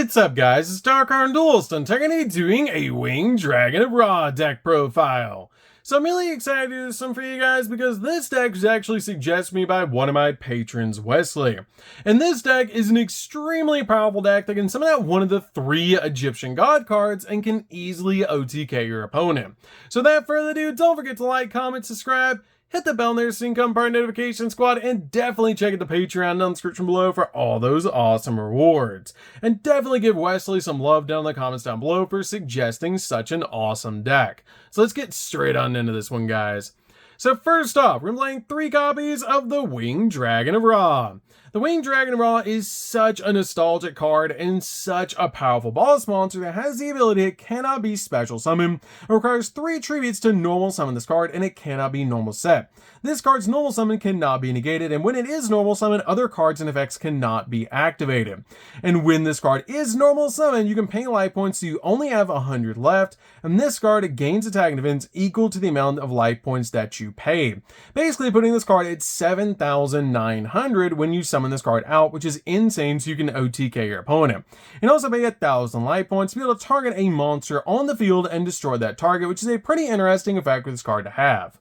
What's up, guys? It's DarkArmedDuelist, and today doing a Winged Dragon of Ra deck profile. So I'm really excited to do this one for you guys because this deck was actually suggested to me by one of my patrons, Wesley. And this deck is an extremely powerful deck that can summon out one of the 3 Egyptian God cards and can easily OTK your opponent. So without further ado, don't forget to like, comment, subscribe, hit the bell there so you can become part of the notification squad, and definitely check out the Patreon down in the description below for all those awesome rewards. And definitely give Wesley some love down in the comments down below for suggesting such an awesome deck. So let's get straight on into this one, guys. So first off, we're playing 3 copies of the Winged Dragon of Ra. The Winged Dragon of Ra is such a nostalgic card and such a powerful boss monster that has the ability it cannot be special summoned. It requires 3 tributes to normal summon this card, and it cannot be normal set. This card's normal summon cannot be negated, and when it is normal summon, other cards and effects cannot be activated. And when this card is normal summon, you can pay life points so you only have 100 left, and this card gains attack and defense equal to the amount of life points that you pay. Basically putting this card at 7,900 when you summon this card out, which is insane, so you can OTK your opponent. And also pay 1,000 life points to be able to target a monster on the field and destroy that target, which is a pretty interesting effect for this card to have.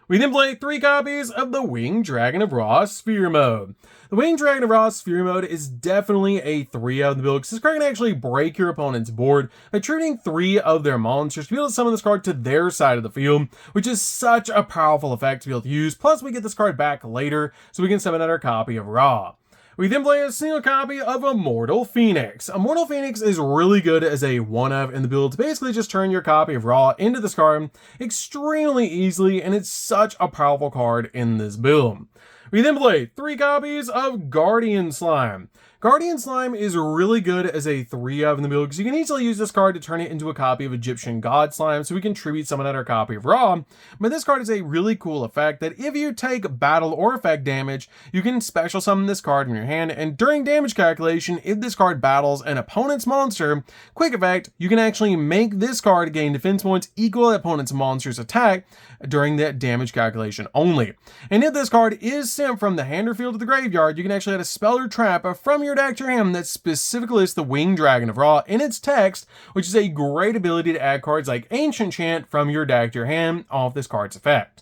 We then play 3 copies of the Winged Dragon of Ra Sphere Mode. The Winged Dragon of Ra Sphere Mode is definitely a 3 of the build, because this card can actually break your opponent's board by treating 3 of their monsters to be able to summon this card to their side of the field, which is such a powerful effect to be able to use. Plus, we get this card back later, so we can summon out our copy of Ra. We then play a single copy of Immortal Phoenix. Immortal Phoenix is really good as a 1-of in the build to basically just turn your copy of Ra into this card extremely easily, and it's such a powerful card in this build. We then play 3 copies of Guardian Slime. Guardian Slime is really good as a 3-of in the build because you can easily use this card to turn it into a copy of Egyptian God Slime, so we can tribute summon out our copy of Ra. But this card is a really cool effect that if you take battle or effect damage, you can special summon this card from your hand, and during damage calculation, if this card battles an opponent's monster, quick effect, you can actually make this card gain defense points equal to the opponent's monster's attack during that damage calculation only. And if this card is sent from the hand or field to the graveyard, you can actually add a spell or trap from your deck to your hand that specifically lists the Winged Dragon of Ra in its text, which is a great ability to add cards like Ancient Chant from your deck to your hand off this card's effect.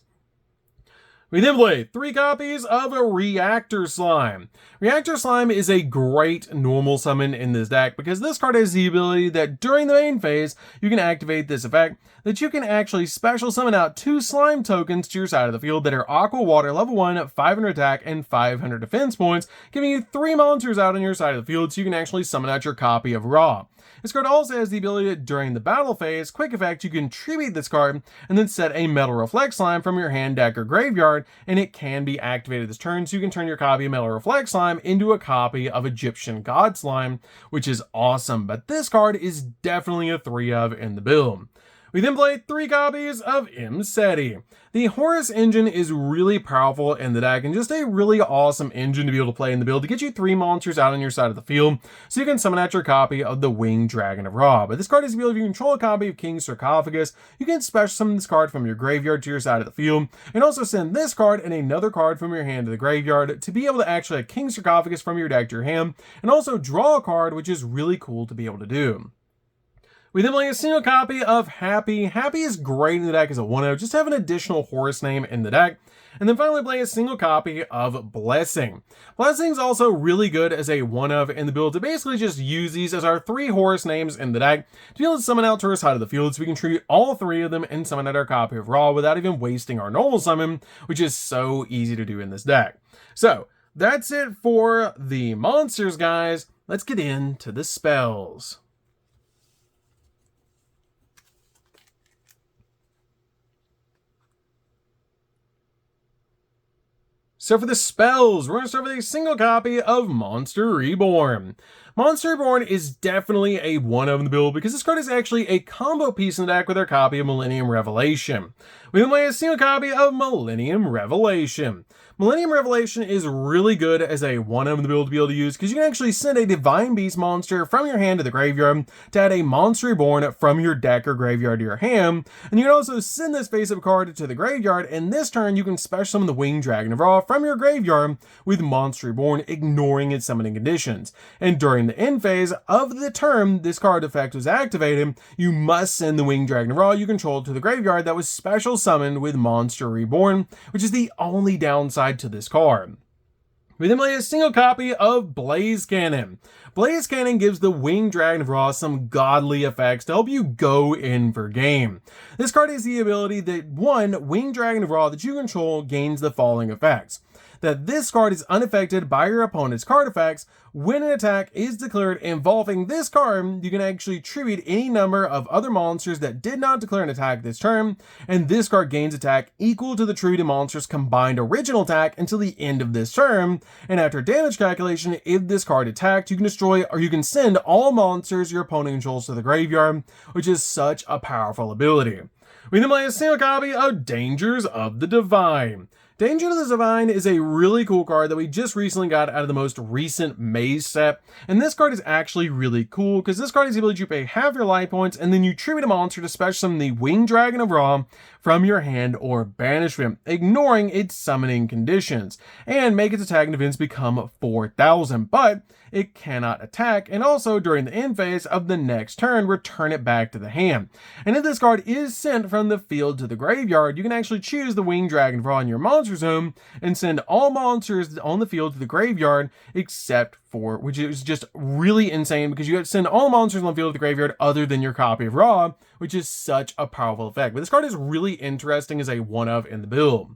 We then play 3 copies of a Reactor Slime. Reactor Slime is a great normal summon in this deck because this card has the ability that during the main phase, you can activate this effect that you can actually special summon out 2 slime tokens to your side of the field that are Aqua Water level 1, 500 attack, and 500 defense points, giving you 3 monsters out on your side of the field so you can actually summon out your copy of Ra. This card also has the ability that during the battle phase, quick effect, you can tribute this card and then set a Metal Reflect Slime from your hand, deck, or graveyard, and it can be activated this turn, so you can turn your copy of Metal Reflect Slime into a copy of Egyptian God Slime, which is awesome, but this card is definitely a 3-of in the build. We then play 3 copies of Mseti. The Horus engine is really powerful in the deck and just a really awesome engine to be able to play in the build to get you 3 monsters out on your side of the field so you can summon out your copy of the Winged Dragon of Ra. But this card is the ability if you control a copy of King's Sarcophagus, you can special summon this card from your graveyard to your side of the field and also send this card and another card from your hand to the graveyard to be able to actually have King's Sarcophagus from your deck to your hand and also draw a card, which is really cool to be able to do. We then play a single copy of Happy. Happy is great in the deck as a 1-of, just have an additional Horus name in the deck. And then finally play a single copy of Blessing. Blessing is also really good as a 1-of in the build to basically just use these as our 3 Horus names in the deck to be able to summon out to our side of the field so we can tribute all 3 of them and summon out our copy of Ra without even wasting our normal summon, which is so easy to do in this deck. So that's it for the monsters, guys. Let's get into the spells. So for the spells, we're going to start with a single copy of Monster Reborn. Monster Reborn is definitely a 1-of in the build because this card is actually a combo piece in the deck with our copy of Millennium Revelation. We then play a single copy of Millennium Revelation. Millennium Revelation is really good as a 1-of in the build to be able to use because you can actually send a Divine Beast monster from your hand to the graveyard to add a Monster Reborn from your deck or graveyard to your hand, and you can also send this face-up card to the graveyard, and this turn you can special summon the Winged Dragon of Ra from your graveyard with Monster Reborn, ignoring its summoning conditions. And during during the end phase of the turn this card effect was activated, you must send the Winged Dragon of Ra you control to the graveyard that was special summoned with Monster Reborn, which is the only downside to this card. We then play a single copy of Blaze Cannon. Blaze Cannon gives the Winged Dragon of Ra some godly effects to help you go in for game. This card has the ability that one Winged Dragon of Ra that you control gains the following effects. That this card is unaffected by your opponent's card effects. When an attack is declared involving this card, you can actually tribute any number of other monsters that did not declare an attack this turn, and this card gains attack equal to the tributed monster's combined original attack until the end of this turn, and after damage calculation, if this card attacked, you can destroy or you can send all monsters your opponent controls to the graveyard, which is such a powerful ability. We then play a single copy of Dangers of the Divine. Danger of the Divine is a really cool card that we just recently got out of the most recent Maze set, and this card is actually really cool because this card is able to pay half your life points and then you tribute a monster to special summon the Winged Dragon of Ra from your hand or banishment, ignoring its summoning conditions, and make its attack events become 4,000, but it cannot attack, and also during the end phase of the next turn, return it back to the hand. And if this card is sent from the field to the graveyard, you can actually choose the Winged Dragon of Ra in your monster zone and send all monsters on the field to the graveyard except for, which is just really insane because you have to send all monsters on the field to the graveyard other than your copy of Ra, which is such a powerful effect. But this card is really interesting as a one-of in the build.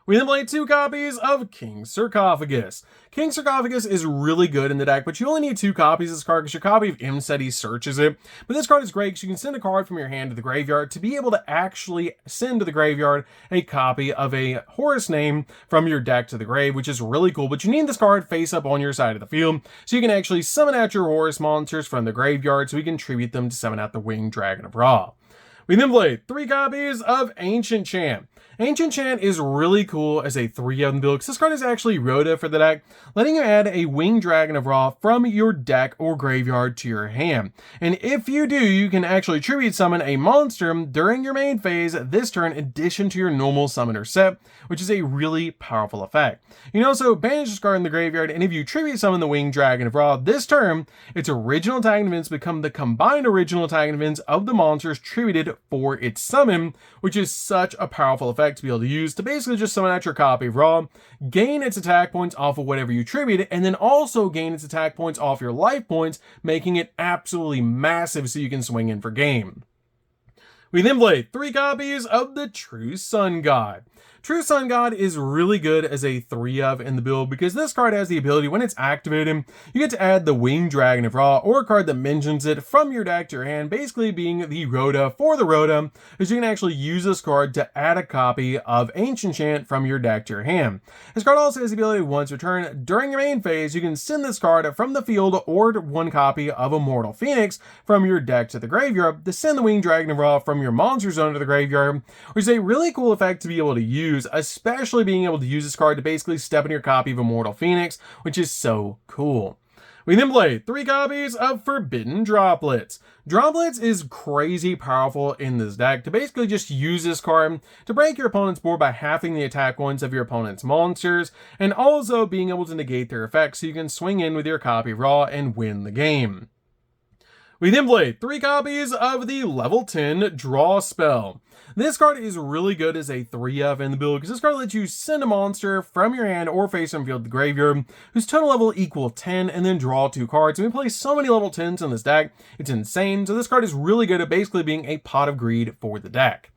We then play 2 copies of King Sarcophagus. King Sarcophagus is really good in the deck, but you only need 2 copies of this card because your copy of Imseti searches it. But this card is great because you can send a card from your hand to the graveyard to be able to actually send to the graveyard a copy of a Horus name from your deck to the grave, which is really cool. But you need this card face up on your side of the field so you can actually summon out your Horus monsters from the graveyard so we can tribute them to summon out the Winged Dragon of Ra. We then play 3 copies of Ancient Chant. Ancient Chant is really cool as a 3-of build because this card is actually Rhoda for the deck, letting you add a Winged Dragon of Ra from your deck or graveyard to your hand. And if you do, you can actually tribute summon a monster during your main phase this turn in addition to your normal summoner set, which is a really powerful effect. You can also banish this card in the graveyard, and if you tribute summon the Winged Dragon of Ra this turn, its original attacking events become the combined original attacking events of the monsters tributed for its summon, which is such a powerful effect to be able to use to basically just summon out your copy of Ra, gain its attack points off of whatever you tribute, and then also gain its attack points off your life points, making it absolutely massive so you can swing in for game. We then play 3 copies of the True Sun God. True Sun God is really good as a 3-of in the build because this card has the ability, when it's activated, you get to add the Winged Dragon of Ra or a card that mentions it from your deck to your hand, basically being the Rhoda for the Rhoda, because you can actually use this card to add a copy of Ancient Chant from your deck to your hand. This card also has the ability, once returned during your main phase, you can send this card from the field or 1 copy of Immortal Phoenix from your deck to the graveyard to send the Winged Dragon of Ra from your monster zone to the graveyard, which is a really cool effect to be able to use, especially being able to use this card to basically step in your copy of Immortal Phoenix, which is so cool. We then play 3 copies of Forbidden Droplets. Droplets is crazy powerful in this deck to basically just use this card to break your opponent's board by halving the attack points of your opponent's monsters, and also being able to negate their effects so you can swing in with your copy of Ra and win the game. We then play 3 copies of the level 10 Draw Spell. This card is really good as a 3-of in the build because this card lets you send a monster from your hand or face from field to the graveyard whose total level equal 10 and then draw 2 cards. And we play so many level 10s in this deck, it's insane. So this card is really good at basically being a pot of greed for the deck.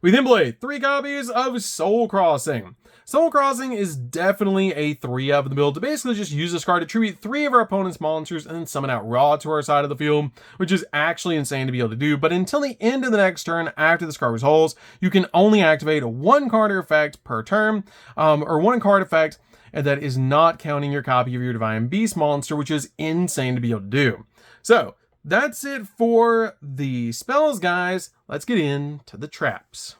We then play 3 copies of Soul Crossing. Soul Crossing is definitely a 3-of in the build to basically just use this card to tribute 3 of our opponent's monsters and then summon out Ra to our side of the field, which is actually insane to be able to do. But until the end of the next turn after this card resolves, you can only activate 1 card effect per turn, or 1 card effect that is not counting your copy of your Divine Beast monster, which is insane to be able to do. So that's it for the spells, guys. Let's get into the traps.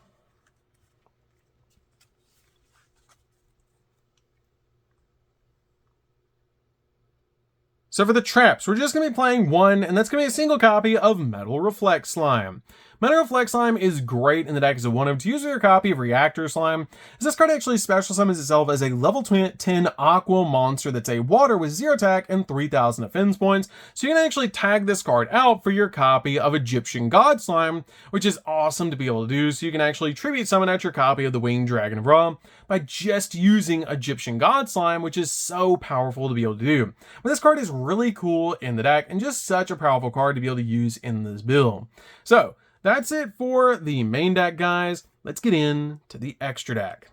So for the traps, we're just going to be playing 1, and that's going to be a single copy of Metal Reflect Slime. Meta Reflect Slime is great in the deck as a 1-of to use with your copy of Reactor Slime, as this card actually special summons itself as a level 10 Aqua monster that's a water with 0 attack and 3000 defense points, so you can actually tag this card out for your copy of Egyptian God Slime, which is awesome to be able to do, so you can actually tribute summon out your copy of the Winged Dragon of Ra by just using Egyptian God Slime, which is so powerful to be able to do. But this card is really cool in the deck and just such a powerful card to be able to use in this build. So that's it for the main deck, guys. Let's get into the extra deck.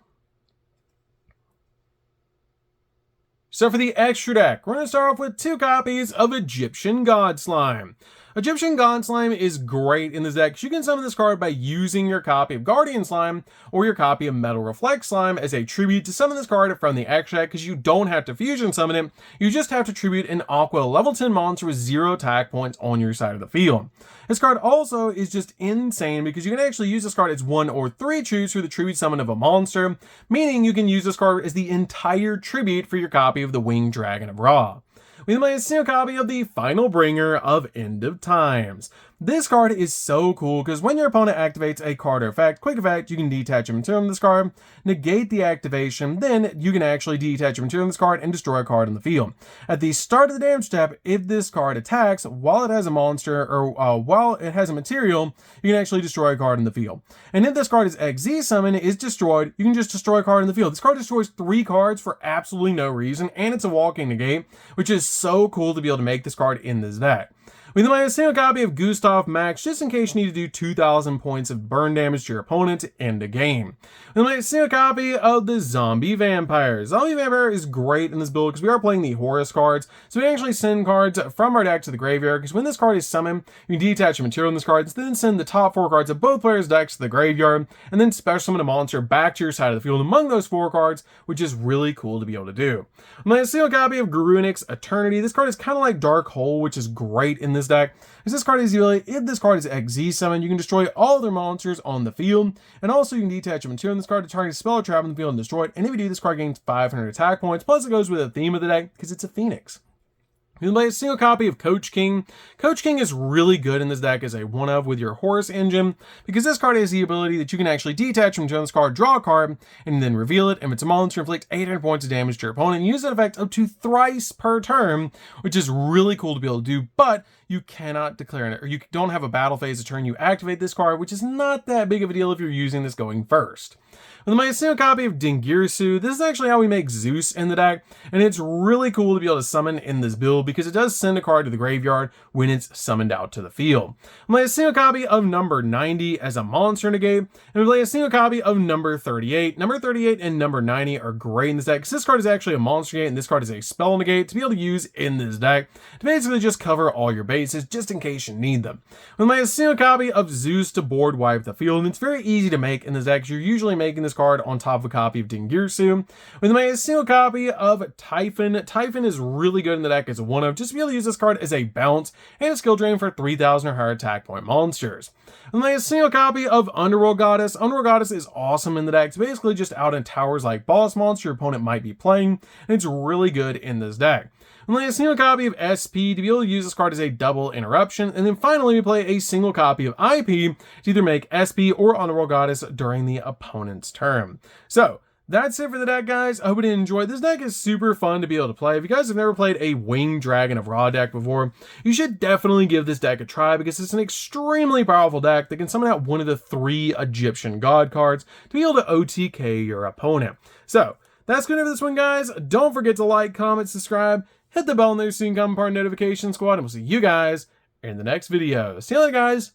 So for the extra deck, we're going to start off with 2 copies of Egyptian God Slime. Egyptian God Slime is great in this deck because you can summon this card by using your copy of Guardian Slime or your copy of Metal Reflect Slime as a tribute to summon this card from the extra deck, because you don't have to fusion summon it, you just have to tribute an Aqua level 10 monster with 0 attack points on your side of the field. This card also is just insane because you can actually use this card as 1 or 3 tributes for the tribute summon of a monster, meaning you can use this card as the entire tribute for your copy of the Winged Dragon of Ra. We then play a single copy of the Final Bringer of End of Times. This card is so cool because when your opponent activates a card or effect, quick effect, you can detach a material from this card, negate the activation, then you can actually detach a material from this card and destroy a card on the field. At the start of the damage step, if this card attacks while it has a monster or while it has a material, you can actually destroy a card in the field. And if this card is XZ summon, is destroyed, you can just destroy a card in the field. This card destroys 3 cards for absolutely no reason, and it's a walking negate, which is so cool to be able to make this card in this deck. We then play a single copy of Gustav Max, just in case you need to do 2,000 points of burn damage to your opponent to end a game. We then play a single copy of the Zombie Vampire. Zombie Vampire is great in this build because we are playing the Horus cards, so we can actually send cards from our deck to the graveyard, because when this card is summoned, you can detach a material in this card, then send the top 4 cards of both players' decks to the graveyard, and then special summon a monster back to your side of the field among those 4 cards, which is really cool to be able to do. We play a single copy of Garrigus Eternity. This card is kind of like Dark Hole, which is great in this deck, as this card is really, if this card is XZ summon, you can destroy all other monsters on the field, and also you can detach a material in this card to target a spell or trap in the field and destroy it, and if you do, this card gains 500 attack points, plus it goes with the theme of the deck because it's a phoenix. You can play a single copy of Coach King. Coach King is really good in this deck as a 1-of with your Horus engine, because this card has the ability that you can actually detach from this card, draw a card, and then reveal it. If it's a monster, inflict 800 points of damage to your opponent, and use that effect up to thrice per turn, which is really cool to be able to do, but you cannot declare it, or you don't have a battle phase a turn you activate this card, which is not that big of a deal if you're using this going first. With my single copy of Dingirsu, this is actually how we make Zeus in the deck, and it's really cool to be able to summon in this build because it does send a card to the graveyard when it's summoned out to the field. We play a single copy of number 90 as a monster negate, and we play a single copy of number 38. Number 38 and number 90 are great in this deck because this card is actually a monster negate and this card is a spell negate to be able to use in this deck to basically just cover all your bases just in case you need them. We play a single copy of Zeus to board wipe the field, and it's very easy to make in this deck because you're usually making this card on top of a copy of Dingirsu. We then made a single copy of Typhon. Typhon is really good in the deck as a 1-of, just to be able to use this card as a bounce and a skill drain for 3,000 or higher attack point monsters. We then made a single copy of Underworld Goddess. Underworld Goddess is awesome in the deck. It's basically just out in towers like boss monster your opponent might be playing, and it's really good in this deck. We play a single copy of SP to be able to use this card as a double interruption, and then finally we play a single copy of IP to either make SP or Underworld Goddess during the opponent's turn. So that's it for the deck, guys. I hope you enjoyed. This deck is super fun to be able to play. If you guys have never played a Winged Dragon of Ra deck before, you should definitely give this deck a try because it's an extremely powerful deck that can summon out one of the 3 Egyptian God cards to be able to OTK your opponent. So that's good for this one, guys. Don't forget to like, comment, subscribe, hit the bell in there so you can become part of the notification squad, and we'll see you guys in the next video. See you later, guys.